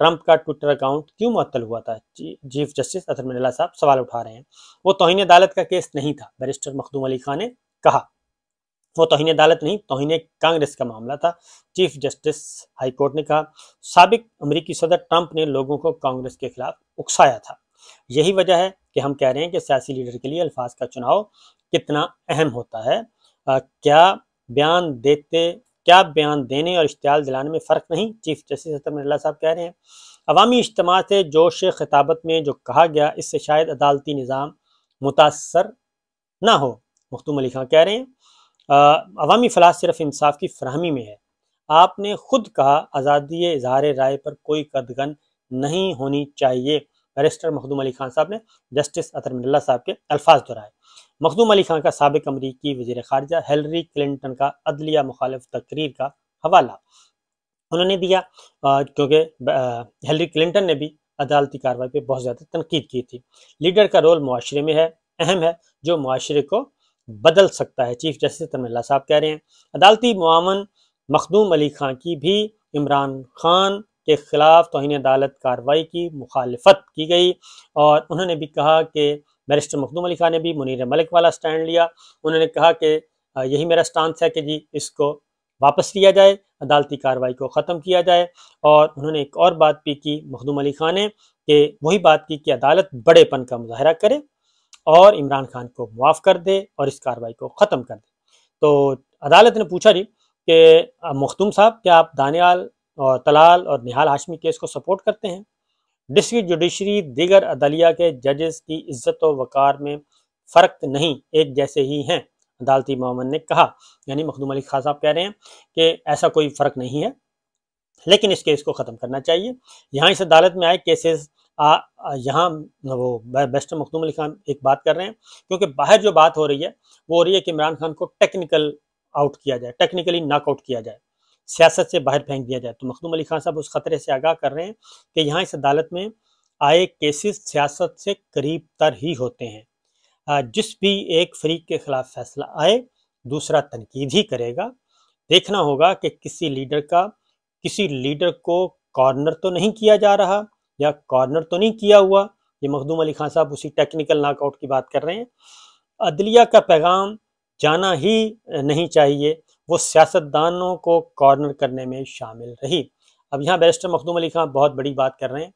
Trump کا Twitter account کیوں معطل ہوا تھا؟ چیف جسٹس اطہر من اللہ صاحب سوال اٹھا رہے ہیں۔ وہ توہین عدالت کا کیس نہیں تھا، بیرسٹر مخدوم علی خان نے کہا۔ وہ توہین عدالت نہیں، توہین کانگریس کا معاملہ تھا، چیف جسٹس ہائی کورٹ نے کہا۔ سابق امریکی صدر ٹرمپ نے لوگوں کو کانگریس کے خلاف اکسایا تھا۔ یہی وجہ ہے کہ ہم کہہ رہے ہیں کہ سیاسی لیڈر کے لیے الفاظ کا چناؤ کتنا اہم ہوتا ہے۔ کیا بیان دینے اور اشتعال دلانے میں فرق نہیں؟ چیف جسٹس اطہر من اللہ صاحب کہہ رہے ہیں۔ عوامی اجتماع سے جوش خطابت میں جو کہا گیا اس سے شاید عدالتی نظام متاثر نہ ہو، مخدوم علی خان کہہ رہے ہیں۔ عوامی فلاح صرف انصاف کی فراہمی میں ہے۔ آپ نے خود کہا آزادی اظہار رائے پر کوئی قدغن نہیں ہونی چاہیے۔ بیرسٹر مخدوم علی خان صاحب نے جسٹس اطہر من اللہ صاحب کے الفاظ دہرائے۔ مخدوم علی خان کا سابق امریکی وزیر خارجہ ہیلری کلنٹن کا عدلیہ مخالف تقریر کا حوالہ انہوں نے دیا، کیونکہ ہیلری کلنٹن نے بھی عدالتی کارروائی پہ بہت زیادہ تنقید کی تھی۔ لیڈر کا رول معاشرے میں ہے، اہم ہے، جو معاشرے کو بدل سکتا ہے، چیف جسٹس اطہر من اللہ صاحب کہہ رہے ہیں۔ عدالتی معاون مخدوم علی خان کی بھی عمران خان کے خلاف توہین عدالت کارروائی کی مخالفت کی گئی، اور انہوں نے بھی کہا کہ بیرسٹر مخدوم علی خان نے بھی منیر ملک والا سٹینڈ لیا۔ انہوں نے کہا کہ یہی میرا سٹانس ہے کہ جی اس کو واپس لیا جائے، عدالتی کارروائی کو ختم کیا جائے، اور انہوں نے ایک اور بات بھی کی مخدوم علی خان نے، کہ وہی بات کی کہ عدالت بڑے پن کا مظاہرہ کرے اور عمران خان کو معاف کر دے اور اس کارروائی کو ختم کر دے۔ تو عدالت نے پوچھا جی کہ مخدوم صاحب کیا آپ دانیال اور طلال اور نہال ہاشمی کیس کو سپورٹ کرتے ہیں؟ ڈسٹرکٹ جوڈیشری دیگر عدلیہ کے ججز کی عزت و وقار میں فرق نہیں، ایک جیسے ہی ہیں، عدالتی معاون نے کہا۔ یعنی مخدوم علی خان صاحب کہہ رہے ہیں کہ ایسا کوئی فرق نہیں ہے، لیکن اس کیس کو ختم کرنا چاہیے۔ یہاں اس عدالت میں آئے کیسز، یہاں وہ بیرسٹر مخدوم علی خان ایک بات کر رہے ہیں، کیونکہ باہر جو بات ہو رہی ہے وہ ہو رہی ہے کہ عمران خان کو ٹیکنیکل آؤٹ کیا جائے، ٹیکنیکلی ناک آؤٹ کیا جائے، سیاست سے باہر پھینک دیا جائے۔ تو مخدوم علی خان صاحب اس خطرے سے آگاہ کر رہے ہیں کہ یہاں اس عدالت میں آئے کیسز سیاست سے قریب تر ہی ہوتے ہیں۔ جس بھی ایک فریق کے خلاف فیصلہ آئے دوسرا تنقید ہی کرے گا۔ دیکھنا ہوگا کہ کسی لیڈر کو کارنر تو نہیں کیا جا رہا یا کارنر تو نہیں کیا ہوا۔ یہ مخدوم علی خان صاحب اسی ٹیکنیکل ناک آؤٹ کی بات کر رہے ہیں۔ عدلیہ کا پیغام جانا ہی نہیں چاہیے، وہ سیاستدانوں کو کارنر کرنے میں شامل رہی۔ اب یہاں بیرسٹر مخدوم علی خان بہت بڑی بات کر رہے ہیں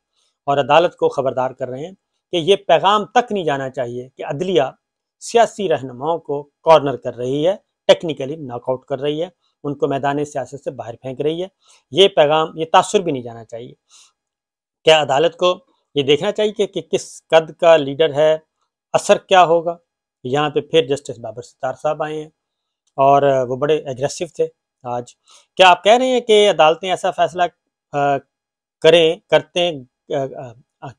اور عدالت کو خبردار کر رہے ہیں کہ یہ پیغام تک نہیں جانا چاہیے کہ عدلیہ سیاسی رہنماؤں کو کارنر کر رہی ہے، ٹیکنیکلی ناک آؤٹ کر رہی ہے، ان کو میدان سیاست سے باہر پھینک رہی ہے۔ یہ پیغام، یہ تاثر بھی نہیں جانا چاہیے۔ کیا عدالت کو یہ دیکھنا چاہیے کہ کس قد کا لیڈر ہے، اثر کیا ہوگا؟ یہاں پہ پھر جسٹس بابر ستار صاحب آئے ہیں اور وہ بڑے ایگریسو تھے آج۔ کیا آپ کہہ رہے ہیں کہ عدالتیں ایسا فیصلہ کرتے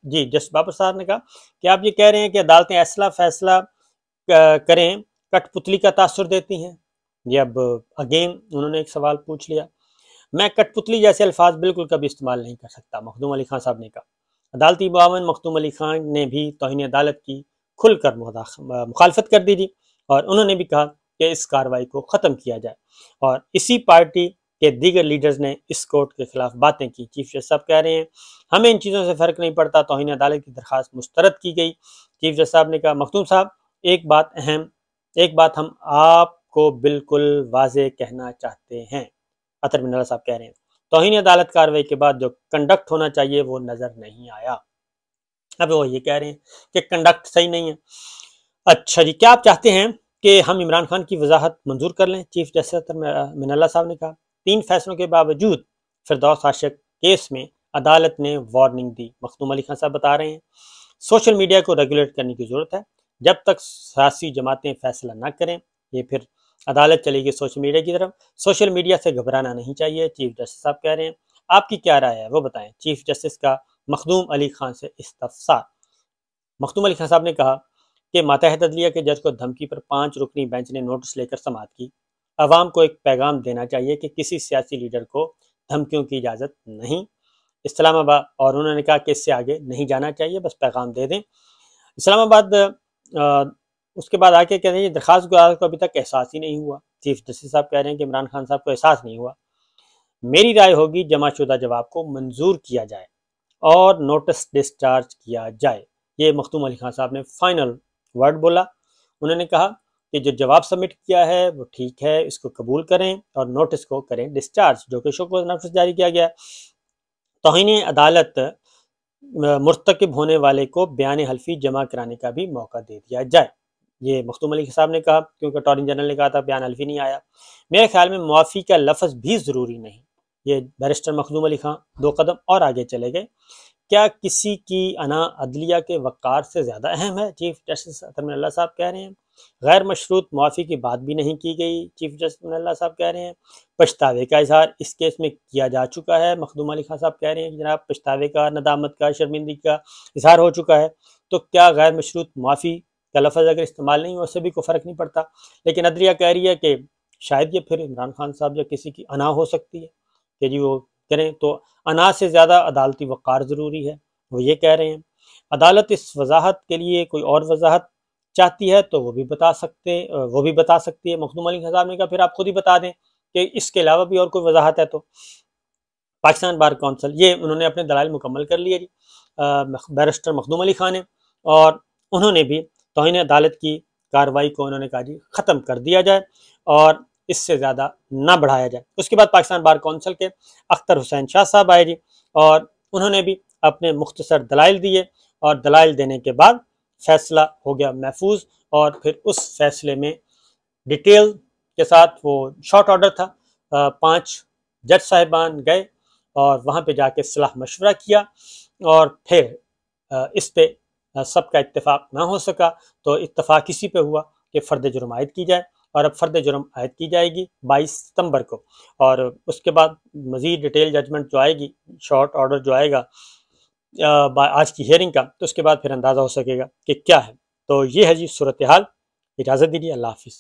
جی جسٹس بابر صاحب نے کہا کہ آپ یہ کہہ رہے ہیں کہ عدالتیں ایسا فیصلہ کریں کٹ پتلی کا تاثر دیتی ہیں؟ یہ اب اگین انہوں نے ایک سوال پوچھ لیا۔ میں کٹ پتلی جیسے الفاظ بالکل کبھی استعمال نہیں کر سکتا، مخدوم علی خان صاحب نے کہا۔ عدالتی معاون مخدوم علی خان نے بھی توہین عدالت کی کھل کر مخالفت کر دی اور انہوں نے بھی کہا کہ اس کارروائی کو ختم کیا جائے، اور اسی پارٹی کے دیگر لیڈرز نے اس کورٹ کے خلاف باتیں کی۔ چیف جسٹس صاحب کہہ رہے ہیں ہمیں ان چیزوں سے فرق نہیں پڑتا، توہین عدالت کی درخواست مسترد کی گئی۔ چیف جسٹس صاحب نے کہا مخدوم صاحب ایک بات ہم آپ کو بالکل واضح کہنا چاہتے ہیں، اطہر من اللہ صاحب کہہ رہے ہیں توہین عدالت کارروائی کے بعد جو کنڈکٹ ہونا چاہیے وہ نظر نہیں آیا۔ اب وہ یہ کہہ رہے ہیں کہ کنڈکٹ صحیح نہیں ہے۔ اچھا جی، کیا آپ چاہتے ہیں کہ ہم عمران خان کی وضاحت منظور کر لیں؟ چیف جسٹس اطہر من اللہ صاحب نے کہا 3 فیصلوں کے باوجود فردوس عاشق کیس میں عدالت نے وارننگ دی۔ مخدوم علی خان صاحب بتا رہے ہیں سوشل میڈیا کو ریگولیٹ کرنے کی ضرورت ہے، جب تک سیاسی جماعتیں فیصلہ نہ کریں یہ پھر عدالت چلے گی سوشل میڈیا کی طرف۔ سوشل میڈیا سے گھبرانا نہیں چاہیے، چیف جسٹس صاحب کہہ رہے ہیں۔ آپ کی کیا رائے ہے وہ بتائیں؟ چیف جسٹس کا مخدوم علی خان سے استفسار۔ مخدوم علی خان صاحب نے کہا کہ ماتحت عدلیہ کے جج کو دھمکی پر 5 رکنی بینچ نے نوٹس لے کر سماعت کی۔ عوام کو ایک پیغام دینا چاہیے کہ کسی سیاسی لیڈر کو دھمکیوں کی اجازت نہیں، اسلام آباد، اور انہوں نے کہا کہ اس سے آگے نہیں جانا چاہیے، بس پیغام دے دیں۔ اسلام آباد اس کے بعد آگے کہتے ہیں درخواست گزار کو ابھی تک احساس ہی نہیں ہوا۔ چیف جسٹس صاحب کہہ رہے ہیں کہ عمران خان صاحب کو احساس نہیں ہوا۔ میری رائے ہوگی جمع شدہ جواب کو منظور کیا جائے۔ اور نوٹس ڈسچارج کیا جائے۔ یہ مخدوم علی خان صاحب نے فائنل ورڈ بولا۔ انہوں نے کہا کہ جو جواب سبمٹ کیا ہے وہ ٹھیک ہے، اس کو قبول کریں اور نوٹس کو کریں ڈسچارج، جو کہ شو کوز نوٹس جاری کیا گیا ہے۔ توہین عدالت مرتکب ہونے والے کو بیان حلفی جمع کرانے کا بھی موقع دے دیا جائے۔ یہ مخدوم علی صاحب نے کہا، کیونکہ اٹارنی جنرل نے کہا تھا بیان حلفی نہیں آیا۔ میرے خیال میں معافی کا لفظ بھی ضروری نہیں۔ یہ بیرسٹر مخدوم علی خان 2 قدم اور آگے چلے گئے۔ کیا کسی کی انا عدلیہ کے وقار سے زیادہ اہم ہے؟ چیف جسٹس اطہر من اللہ صاحب کہہ رہے ہیں۔ غیر مشروط معافی کی بات بھی نہیں کی گئی، چیف جسٹس من اللہ صاحب کہہ رہے ہیں۔ پچھتاوے کا اظہار اس کیس میں کیا جا چکا ہے، مخدوم علی خان صاحب کہہ رہے ہیں کہ جناب پچھتاوے کا، ندامت کا، شرمندگی کا اظہار ہو چکا ہے، تو کیا غیر مشروط معافی کا لفظ اگر استعمال نہیں ہو اس سے بھی کوئی فرق نہیں پڑتا؟ لیکن عدلیہ کہہ رہی ہے کہ شاید یہ پھر عمران خان صاحب یا کسی کی انا ہو سکتی ہے کہ جی وہ کریں، تو انا سے زیادہ عدالتی وقار ضروری ہے، وہ یہ کہہ رہے ہیں۔ عدالت اس وضاحت کے لیے کوئی اور وضاحت چاہتی ہے تو وہ بھی بتا سکتی ہے۔ مخدوم علی خان صاحب نے کہا پھر آپ خود ہی بتا دیں کہ اس کے علاوہ بھی اور کوئی وضاحت ہے تو۔ پاکستان بار کونسل، یہ انہوں نے اپنے دلائل مکمل کر لیے جی، بیرسٹر مخدوم علی خان نے، اور انہوں نے بھی توہین عدالت کی کارروائی کو انہوں نے کہا جی ختم کر دیا جائے اور اس سے زیادہ نہ بڑھایا جائے۔ اس کے بعد پاکستان بار کونسل کے اختر حسین شاہ صاحب آئے جی، اور انہوں نے بھی اپنے مختصر دلائل دیے، اور دلائل دینے کے بعد فیصلہ ہو گیا محفوظ، اور پھر اس فیصلے میں ڈیٹیل کے ساتھ، وہ شارٹ آرڈر تھا، 5 جج صاحبان گئے اور وہاں پہ جا کے صلاح مشورہ کیا، اور پھر اس پہ سب کا اتفاق نہ ہو سکا تو اتفاق اسی پہ ہوا کہ فرد جرم عائد کی جائے، اور اب فرد جرم عائد کی جائے گی 22 ستمبر کو، اور اس کے بعد مزید ڈیٹیل ججمنٹ جو آئے گی، شارٹ آرڈر جو آئے گا آج کی ہیئرنگ کا، تو اس کے بعد پھر اندازہ ہو سکے گا کہ کیا ہے۔ تو یہ ہے جی صورتحال۔ اجازت دیجیے، اللہ حافظ۔